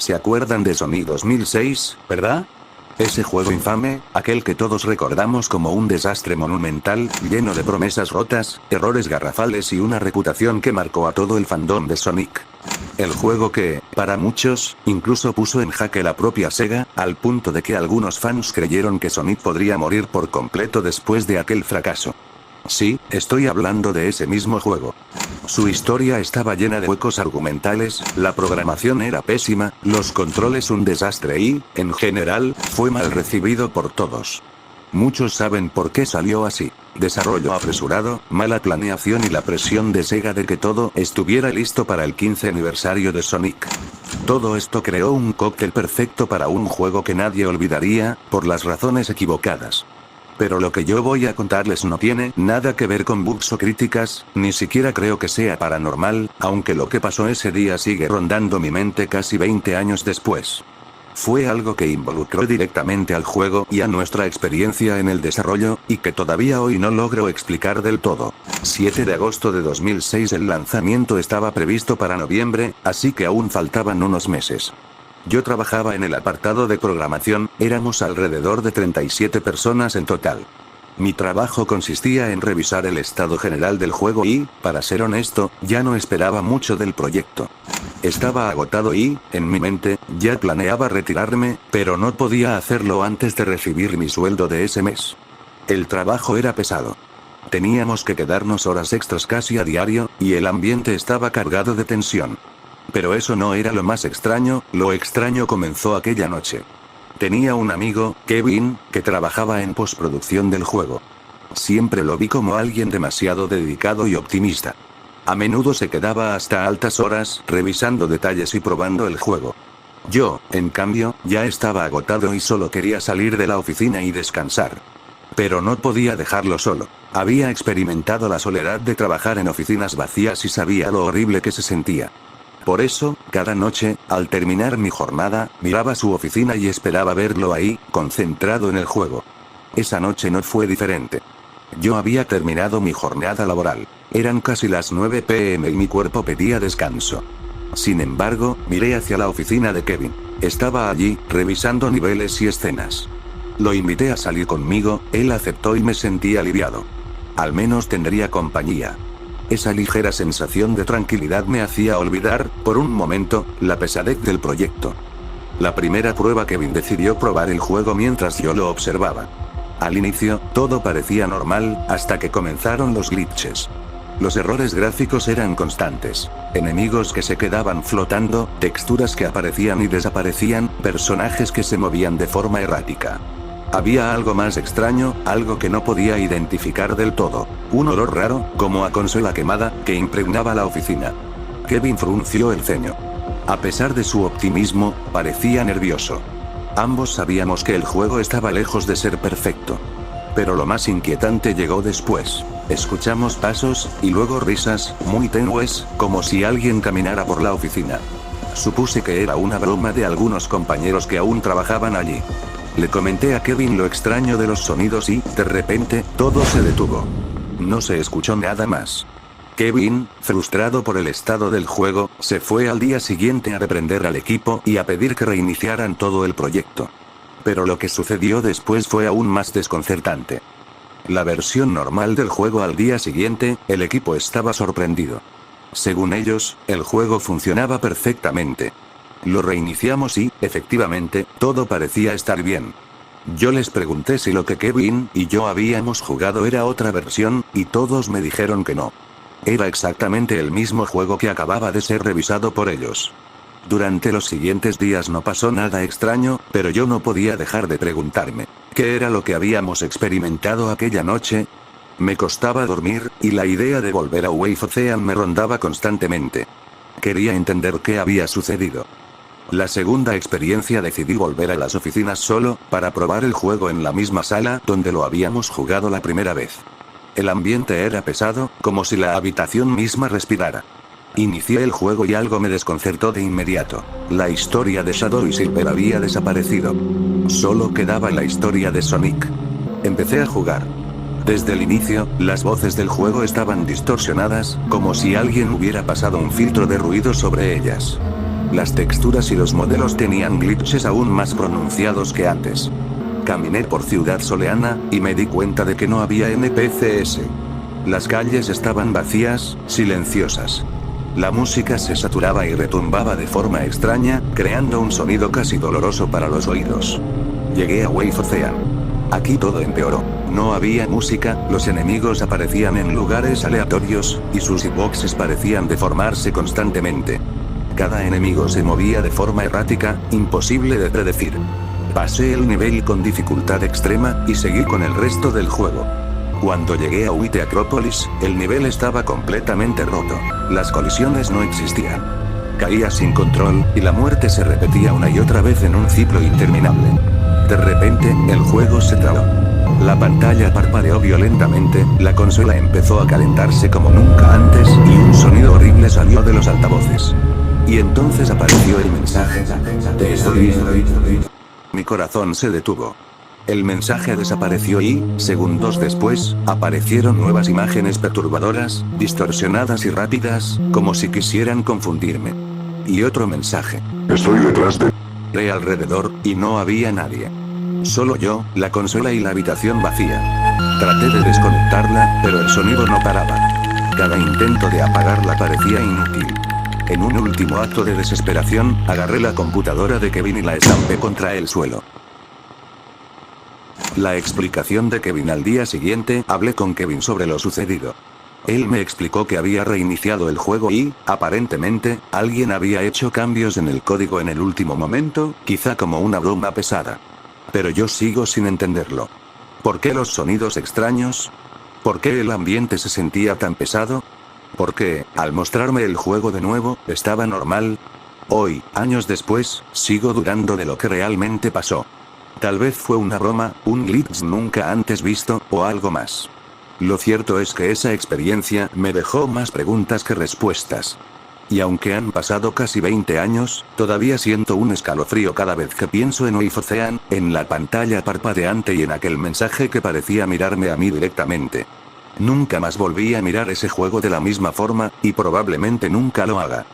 ¿Se acuerdan de Sonic 2006, verdad? Ese juego infame, aquel que todos recordamos como un desastre monumental, lleno de promesas rotas, errores garrafales y una reputación que marcó a todo el fandom de Sonic. El juego que, para muchos, incluso puso en jaque la propia Sega, al punto de que algunos fans creyeron que Sonic podría morir por completo después de aquel fracaso. Sí, estoy hablando de ese mismo juego. Su historia estaba llena de huecos argumentales, la programación era pésima, los controles un desastre y, en general, fue mal recibido por todos. Muchos saben por qué salió así. Desarrollo apresurado, mala planeación y la presión de Sega de que todo estuviera listo para el 15 aniversario de Sonic. Todo esto creó un cóctel perfecto para un juego que nadie olvidaría, por las razones equivocadas. Pero lo que yo voy a contarles no tiene nada que ver con bugs o críticas, ni siquiera creo que sea paranormal, aunque lo que pasó ese día sigue rondando mi mente casi 20 años después. Fue algo que involucró directamente al juego y a nuestra experiencia en el desarrollo, y que todavía hoy no logro explicar del todo. 7 de agosto de 2006 el lanzamiento estaba previsto para noviembre, así que aún faltaban unos meses. Yo trabajaba en el apartado de programación, éramos alrededor de 37 personas en total. Mi trabajo consistía en revisar el estado general del juego y, para ser honesto, ya no esperaba mucho del proyecto. Estaba agotado y, en mi mente, ya planeaba retirarme, pero no podía hacerlo antes de recibir mi sueldo de ese mes. El trabajo era pesado. Teníamos que quedarnos horas extras casi a diario, y el ambiente estaba cargado de tensión. Pero eso no era lo más extraño, lo extraño comenzó aquella noche. Tenía un amigo, Kevin, que trabajaba en postproducción del juego. Siempre lo vi como alguien demasiado dedicado y optimista. A menudo se quedaba hasta altas horas, revisando detalles y probando el juego. Yo, en cambio, ya estaba agotado y solo quería salir de la oficina y descansar. Pero no podía dejarlo solo. Había experimentado la soledad de trabajar en oficinas vacías y sabía lo horrible que se sentía. Por eso, cada noche, al terminar mi jornada, miraba su oficina y esperaba verlo ahí, concentrado en el juego. Esa noche no fue diferente. Yo había terminado mi jornada laboral. Eran casi las 9 p.m. y mi cuerpo pedía descanso. Sin embargo, miré hacia la oficina de Kevin. Estaba allí, revisando niveles y escenas. Lo invité a salir conmigo, él aceptó y me sentí aliviado. Al menos tendría compañía. Esa ligera sensación de tranquilidad me hacía olvidar, por un momento, la pesadez del proyecto. La primera prueba Kevin decidió probar el juego mientras yo lo observaba. Al inicio, todo parecía normal, hasta que comenzaron los glitches. Los errores gráficos eran constantes. Enemigos que se quedaban flotando, texturas que aparecían y desaparecían, personajes que se movían de forma errática. Había algo más extraño, algo que no podía identificar del todo. Un olor raro, como a consola quemada, que impregnaba la oficina. Kevin frunció el ceño. A pesar de su optimismo, parecía nervioso. Ambos sabíamos que el juego estaba lejos de ser perfecto. Pero lo más inquietante llegó después. Escuchamos pasos, y luego risas, muy tenues, como si alguien caminara por la oficina. Supuse que era una broma de algunos compañeros que aún trabajaban allí. Le comenté a Kevin lo extraño de los sonidos y, de repente, todo se detuvo. No se escuchó nada más. Kevin, frustrado por el estado del juego, se fue al día siguiente a reprender al equipo y a pedir que reiniciaran todo el proyecto. Pero lo que sucedió después fue aún más desconcertante. La versión normal del juego al día siguiente, el equipo estaba sorprendido. Según ellos, el juego funcionaba perfectamente. Lo reiniciamos y, efectivamente, todo parecía estar bien. Yo les pregunté si lo que Kevin y yo habíamos jugado era otra versión, y todos me dijeron que no. Era exactamente el mismo juego que acababa de ser revisado por ellos. Durante los siguientes días no pasó nada extraño, pero yo no podía dejar de preguntarme, ¿qué era lo que habíamos experimentado aquella noche? Me costaba dormir, y la idea de volver a Wave Ocean me rondaba constantemente. Quería entender qué había sucedido. La segunda experiencia decidí volver a las oficinas solo, para probar el juego en la misma sala donde lo habíamos jugado la primera vez. El ambiente era pesado, como si la habitación misma respirara. Inicié el juego y algo me desconcertó de inmediato. La historia de Shadow y Silver había desaparecido. Solo quedaba la historia de Sonic. Empecé a jugar. Desde el inicio, las voces del juego estaban distorsionadas, como si alguien hubiera pasado un filtro de ruido sobre ellas. Las texturas y los modelos tenían glitches aún más pronunciados que antes. Caminé por Ciudad Soleana, y me di cuenta de que no había NPCs. Las calles estaban vacías, silenciosas. La música se saturaba y retumbaba de forma extraña, creando un sonido casi doloroso para los oídos. Llegué a Wave Ocean. Aquí todo empeoró. No había música, los enemigos aparecían en lugares aleatorios, y sus hitboxes parecían deformarse constantemente. Cada enemigo se movía de forma errática, imposible de predecir. Pasé el nivel con dificultad extrema, y seguí con el resto del juego. Cuando llegué a White Acropolis, el nivel estaba completamente roto. Las colisiones no existían. Caía sin control, y la muerte se repetía una y otra vez en un ciclo interminable. De repente, el juego se trabó. La pantalla parpadeó violentamente, la consola empezó a calentarse como nunca antes, y un sonido horrible salió de los altavoces. Y entonces apareció el mensaje: "Te estoy". Mi corazón se detuvo. El mensaje desapareció y, segundos después, aparecieron nuevas imágenes perturbadoras, distorsionadas y rápidas, como si quisieran confundirme. Y otro mensaje: "Estoy detrás de". Miré alrededor, y no había nadie. Solo yo, la consola y la habitación vacía. Traté de desconectarla, pero el sonido no paraba. Cada intento de apagarla parecía inútil. En un último acto de desesperación, agarré la computadora de Kevin y la estampé contra el suelo. La explicación de Kevin al día siguiente, hablé con Kevin sobre lo sucedido. Él me explicó que había reiniciado el juego y, aparentemente, alguien había hecho cambios en el código en el último momento, quizá como una broma pesada. Pero yo sigo sin entenderlo. ¿Por qué los sonidos extraños? ¿Por qué el ambiente se sentía tan pesado? ¿Por qué, al mostrarme el juego de nuevo, estaba normal? Hoy, años después, sigo dudando de lo que realmente pasó. Tal vez fue una broma, un glitch nunca antes visto, o algo más. Lo cierto es que esa experiencia me dejó más preguntas que respuestas. Y aunque han pasado casi 20 años, todavía siento un escalofrío cada vez que pienso en Wave Ocean, en la pantalla parpadeante y en aquel mensaje que parecía mirarme a mí directamente. Nunca más volví a mirar ese juego de la misma forma, y probablemente nunca lo haga.